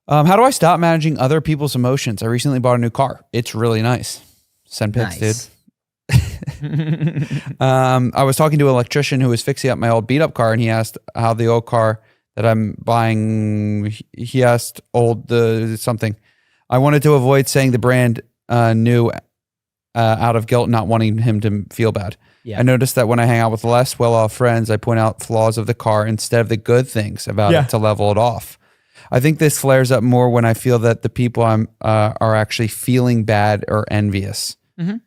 How do I stop managing other people's emotions? I recently bought a new car. It's really nice. Send pics, dude. I was talking to an electrician who was fixing up my old beat up car, and he asked how the old car that I'm buying, he asked something. I wanted to avoid saying the brand new out of guilt, not wanting him to feel bad. Yeah. I noticed that when I hang out with less well-off friends, I point out flaws of the car instead of the good things about it to level it off. I think this flares up more when I feel that the people I'm are actually feeling bad or envious. Mm-hmm.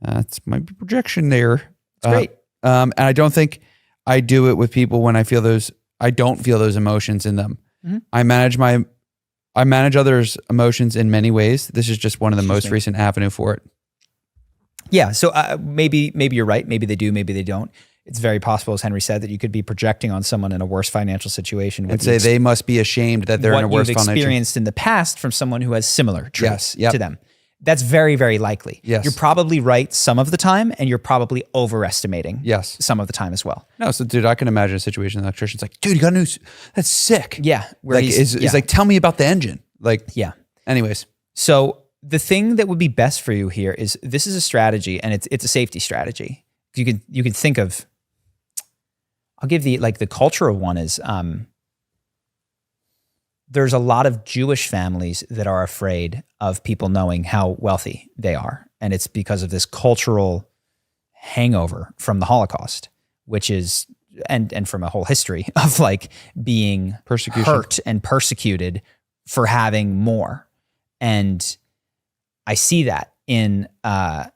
That's my projection there. It's great. And I don't think I do it with people when I feel those. I don't feel those emotions in them. Mm-hmm. I manage others' emotions in many ways. This is just one of the most recent avenue for it. Yeah. So maybe you're right. Maybe they do. Maybe they don't. It's very possible, as Henry said, that you could be projecting on someone in a worse financial situation. And say they must be ashamed that they're in a worse financial. What you've experienced in the past from someone who has similar traits to them. That's very, very likely. Yes. You're probably right some of the time, and you're probably overestimating some of the time as well. No, so dude, I can imagine a situation the electrician's like, dude, you got a new, that's sick. Yeah. Like, he's like, tell me about the engine. Like, anyways. So the thing that would be best for you here is, this is a strategy, and it's a safety strategy. You can think of, I'll give the cultural one is, there's a lot of Jewish families that are afraid of people knowing how wealthy they are. And it's because of this cultural hangover from the Holocaust, which is, and from a whole history of like being hurt and persecuted for having more. And I see that in a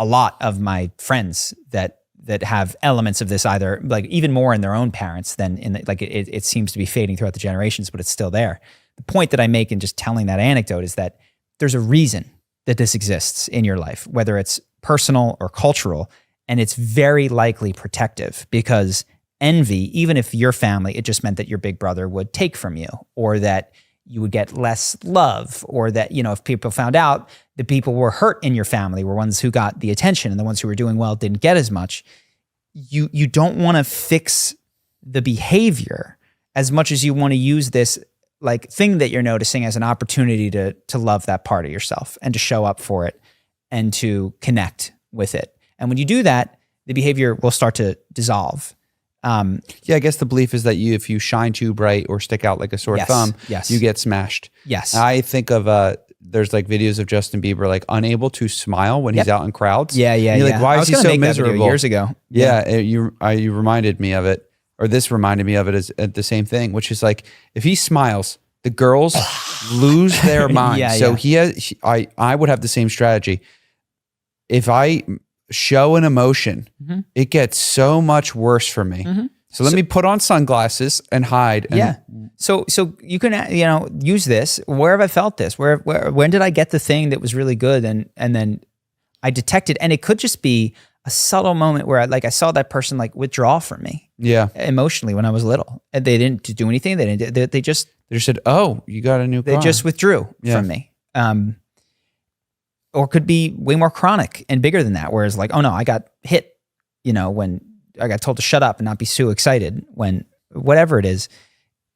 lot of my friends that have elements of this, either like even more in their own parents than in it seems to be fading throughout the generations, but it's still there. The point that I make in just telling that anecdote is that there's a reason that this exists in your life, whether it's personal or cultural, and it's very likely protective, because envy, even if your family, it just meant that your big brother would take from you, or that you would get less love, or that, if people found out the people were hurt in your family were ones who got the attention and the ones who were doing well didn't get as much. You don't want to fix the behavior as much as you want to use this like thing that you're noticing as an opportunity to love that part of yourself and to show up for it and to connect with it. And when you do that, the behavior will start to dissolve. I guess the belief is that if you shine too bright or stick out like a sore thumb, you get smashed. Yes. I think of there's like videos of Justin Bieber like unable to smile when he's out in crowds. Yeah. You're like, why is he so miserable? Years ago. You reminded me of it, or this reminded me of it, as the same thing, which is like, if he smiles, the girls lose their mind. I would have the same strategy. If I show an emotion, it gets so much worse for me. So let me put on sunglasses and hide. So you can, use this. Where have I felt this? When did I get the thing that was really good? And then I detected, and it could just be a subtle moment where I saw that person like withdraw from me. Emotionally when I was little, and they didn't do anything. They just said, "Oh, you got a new car." They just withdrew from me. Or could be way more chronic and bigger than that. Whereas like, oh no, I got hit, when I got told to shut up and not be so excited, when whatever it is,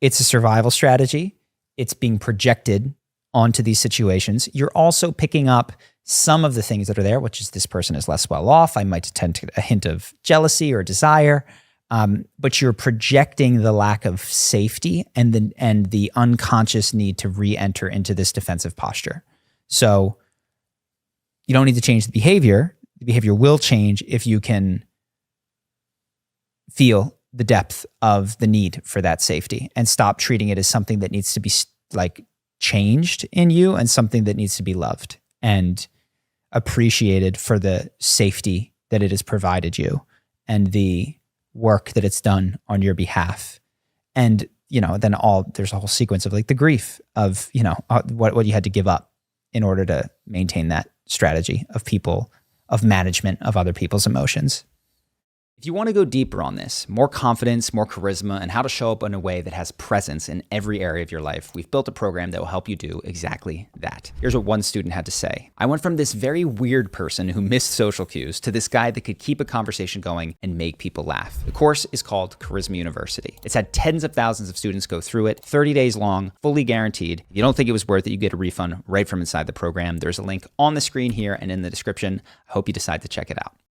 it's a survival strategy. It's being projected onto these situations. You're also picking up some of the things that are there, which is, this person is less well off. I might detect a hint of jealousy or desire, but you're projecting the lack of safety and the unconscious need to re-enter into this defensive posture. So you don't need to change the behavior. The behavior will change if you can feel the depth of the need for that safety and stop treating it as something that needs to be like changed in you, and something that needs to be loved and appreciated for the safety that it has provided you and the work that it's done on your behalf. And, then there's a whole sequence of like the grief of, what you had to give up in order to maintain that strategy of management of other people's emotions. If you want to go deeper on this, more confidence, more charisma, and how to show up in a way that has presence in every area of your life, we've built a program that will help you do exactly that. Here's what one student had to say. I went from this very weird person who missed social cues to this guy that could keep a conversation going and make people laugh. The course is called Charisma University. It's had tens of thousands of students go through it, 30 days long, fully guaranteed. If you don't think it was worth it, you get a refund right from inside the program. There's a link on the screen here and in the description. I hope you decide to check it out.